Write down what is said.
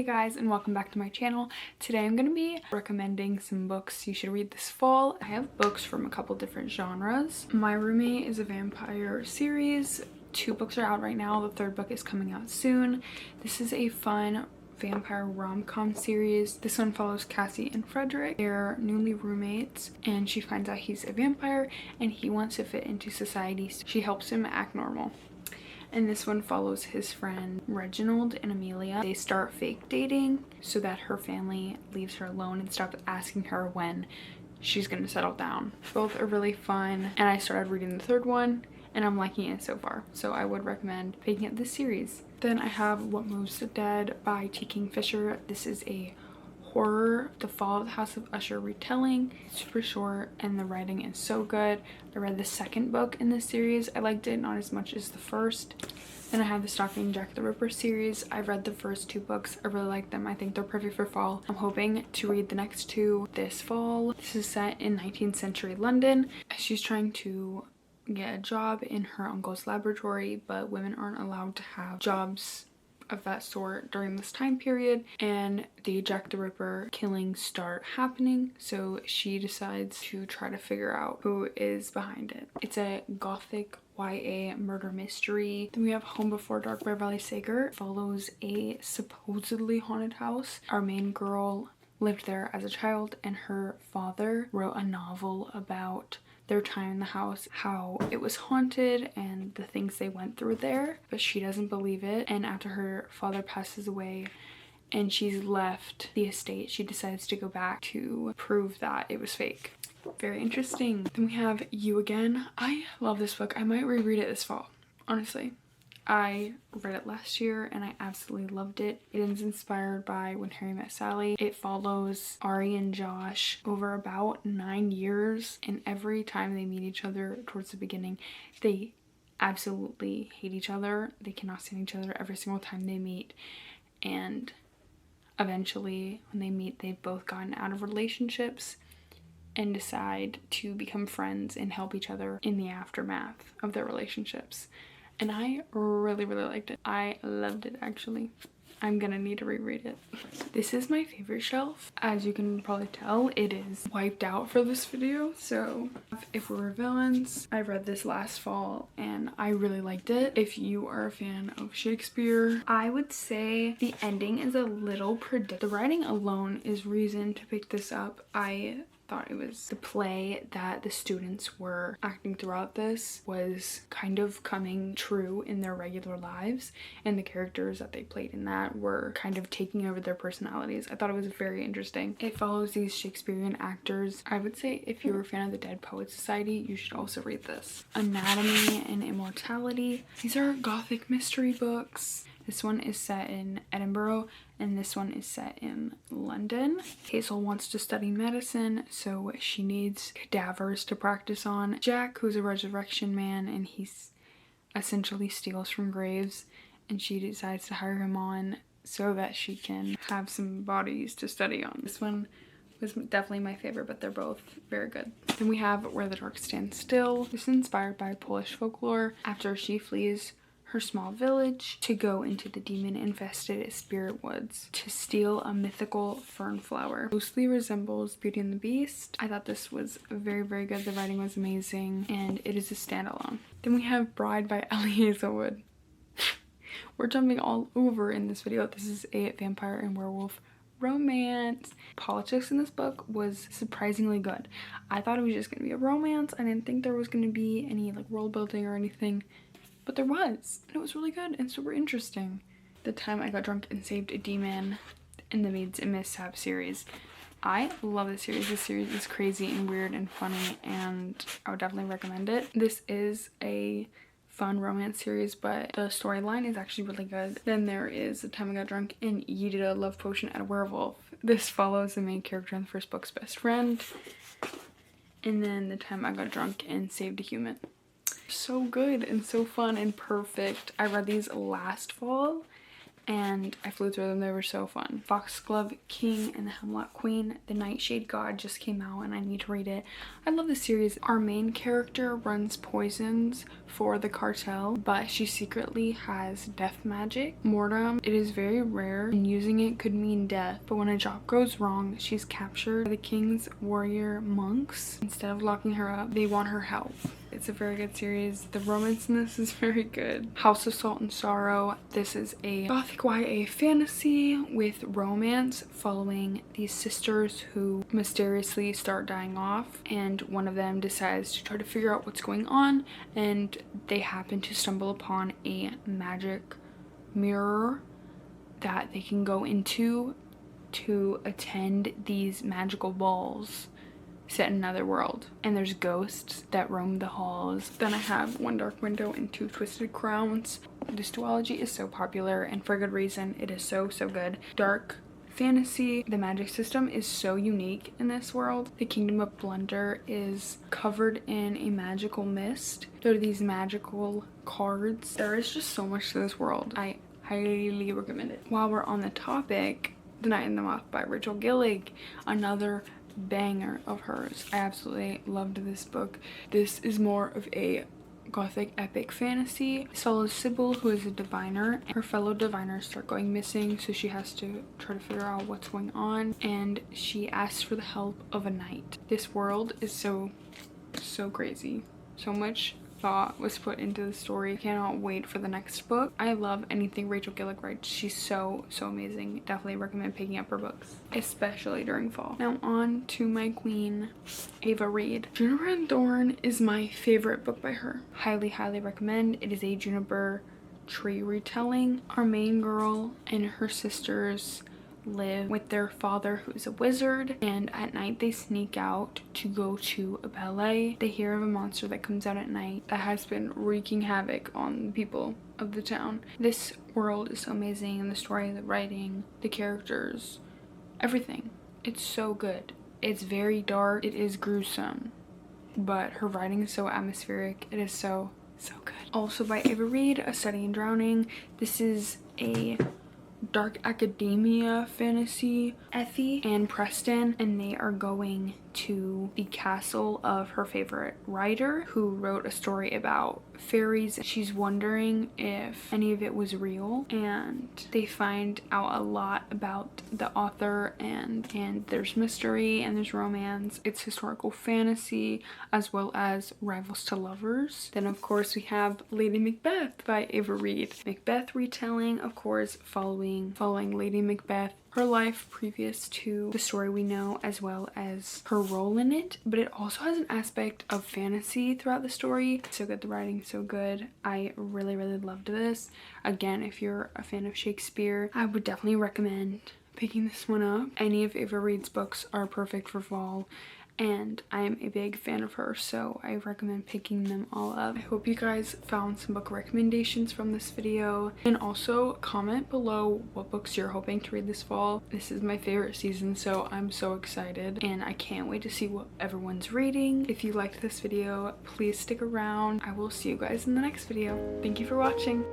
Hey guys, and welcome back to my channel. Today I'm going to be recommending some books you should read this fall. I have books from a couple different genres. My Roommate is a vampire series. 2 books are out right now. The 3rd book is coming out soon. This is a fun vampire rom-com series. This one follows Cassie and Frederick. They're newly roommates and she finds out he's a vampire and he wants to fit into society. So she helps him act normal. And this one follows his friend Reginald and Amelia. They start fake dating so that her family leaves her alone and stops asking her when she's gonna settle down. Both are really fun and I started reading the 3rd one and I'm liking it so far. So I would recommend picking up this series. Then I have What Moves the Dead by T. Kingfisher. This is a horror, The Fall of the House of Usher retelling. Super short and the writing is so good. I read the 2nd book in this series. I liked it not as much as the 1st. Then I have the Stalking Jack the Ripper series. I've read the first 2 books. I really like them. I think they're perfect for fall. I'm hoping to read the next 2 this fall. This is set in 19th century London. She's trying to get a job in her uncle's laboratory, but women aren't allowed to have jobs of that sort during this time period, and the Jack the Ripper killings start happening, so she decides to try to figure out who is behind it. It's a Gothic YA murder mystery. Then we have Home Before Dark by Riley Sager. It follows a supposedly haunted house. Our main girl lived there as a child and her father wrote a novel about their time in the house, how it was haunted and the things they went through there, but she doesn't believe it. And after her father passes away and she's left the estate, she decides to go back to prove that it was fake. Very interesting. Then we have You Again. I love this book. I might reread it this fall, honestly. I read it last year and I absolutely loved it. It is inspired by When Harry Met Sally. It follows Ari and Josh over about 9 years, and every time they meet each other towards the beginning, they absolutely hate each other. They cannot stand each other every single time they meet, and eventually when they meet, they've both gotten out of relationships and decide to become friends and help each other in the aftermath of their relationships. And I really liked it. I loved it, actually. I'm gonna need to reread it. This is my favorite shelf. As you can probably tell, it is wiped out for this video. So If We Were Villains, I read this last fall and I really liked it. If you are a fan of Shakespeare, I would say the ending is a little predictable. The writing alone is reason to pick this up. I thought it was the play that the students were acting throughout this was kind of coming true in their regular lives, and the characters that they played in that were kind of taking over their personalities. I thought it was very interesting. It follows these Shakespearean actors. I would say if you're a fan of the Dead Poets Society, you should also read this. Anatomy and Immortality. These are Gothic mystery books. This one is set in Edinburgh and this one is set in London. Hazel wants to study medicine, so she needs cadavers to practice on. Jack, who's a resurrection man, and he's essentially steals from graves, and she decides to hire him on so that she can have some bodies to study on. This one was definitely my favorite, but they're both very good. Then we have Where the Dark Stands Still. This is inspired by Polish folklore. After she flees her small village to go into the demon-infested spirit woods to steal a mythical fern flower. Loosely resembles Beauty and the Beast. I thought this was very good. The writing was amazing and it is a standalone. Then we have Bride by Ellie Hazelwood. We're jumping all over in this video. This is a vampire and werewolf romance. Politics in this book was surprisingly good. I thought it was just gonna be a romance. I didn't think there was gonna be any like world building or anything. But there was, and it was really good and super interesting. The Time I Got Drunk and Saved a Demon in the Maids and Mishap series. I love this series. This series is crazy and weird and funny, and I would definitely recommend it. This is a fun romance series, but the storyline is actually really good. Then there is The Time I Got Drunk and Yeeted a Love Potion at a Werewolf. This follows the main character in the first book's best friend. And then The Time I Got Drunk and Saved a Human. So good and so fun and perfect. I read these last fall and I flew through them. They were so fun. Foxglove King and the Hemlock Queen, The Nightshade God just came out and I need to read it. I love this series. Our main character runs poisons for the cartel, but she secretly has death magic. Mortem, it is very rare and using it could mean death, but when a job goes wrong, she's captured by the king's warrior monks. Instead of locking her up, they want her help. It's a very good series. The romance in this is very good. House of Salt and Sorrow. This is a Gothic YA fantasy with romance following these sisters who mysteriously start dying off, and one of them decides to try to figure out what's going on, and they happen to stumble upon a magic mirror that they can go into to attend these magical balls set in another world, and there's ghosts that roam the halls. Then I have One Dark Window and Two Twisted Crowns. This duology is so popular and for good reason. It is so good. Dark fantasy. The magic system is so unique in this world. The Kingdom of Blunder is covered in a magical mist. There are these magical cards. There is just so much to this world. I highly recommend it. While we're on the topic, The Night and the Moth by Rachel Gillig, another banger of hers. I absolutely loved this book. This is more of a Gothic epic fantasy. It follows Sybil, who is a diviner. Her fellow diviners start going missing, so she has to try to figure out what's going on, and she asks for the help of a knight. This world is so crazy. So much thought was put into the story. Cannot wait for the next book. I love anything Rachel Gillig writes. She's so amazing. Definitely recommend picking up her books, especially during fall. Now on to my queen, Ava Reed. Juniper and Thorn is my favorite book by her. Highly recommend. It is a juniper tree retelling. Our main girl and her sisters live with their father, who's a wizard, and at night they sneak out to go to a ballet. They hear of a monster that comes out at night that has been wreaking havoc on the people of the town. This world is so amazing, the story, the writing, the characters, everything. It's so good. It's very dark, it is gruesome, but her writing is so atmospheric. It is so good. Also by Ava Reed, A Study in Drowning. This is a dark academia fantasy. Effie and Preston, and they are going to the castle of her favorite writer who wrote a story about fairies. She's wondering if any of it was real, and they find out a lot about the author, and there's mystery and there's romance. It's historical fantasy as well as rivals to lovers. Then of course we have Lady Macbeth by Ava Reed. Macbeth retelling, of course, following Lady Macbeth, her life previous to the story we know, as well as her role in it, but it also has an aspect of fantasy throughout the story. So good, the writing so good. I really loved this. Again, if you're a fan of Shakespeare, I would definitely recommend picking this one up. Any of Ava Reed's books are perfect for fall, and I am a big fan of her, so I recommend picking them all up. I hope you guys found some book recommendations from this video, and also comment below what books you're hoping to read this fall. This is my favorite season, so I'm so excited, and I can't wait to see what everyone's reading. If you liked this video, please stick around. I will see you guys in the next video. Thank you for watching.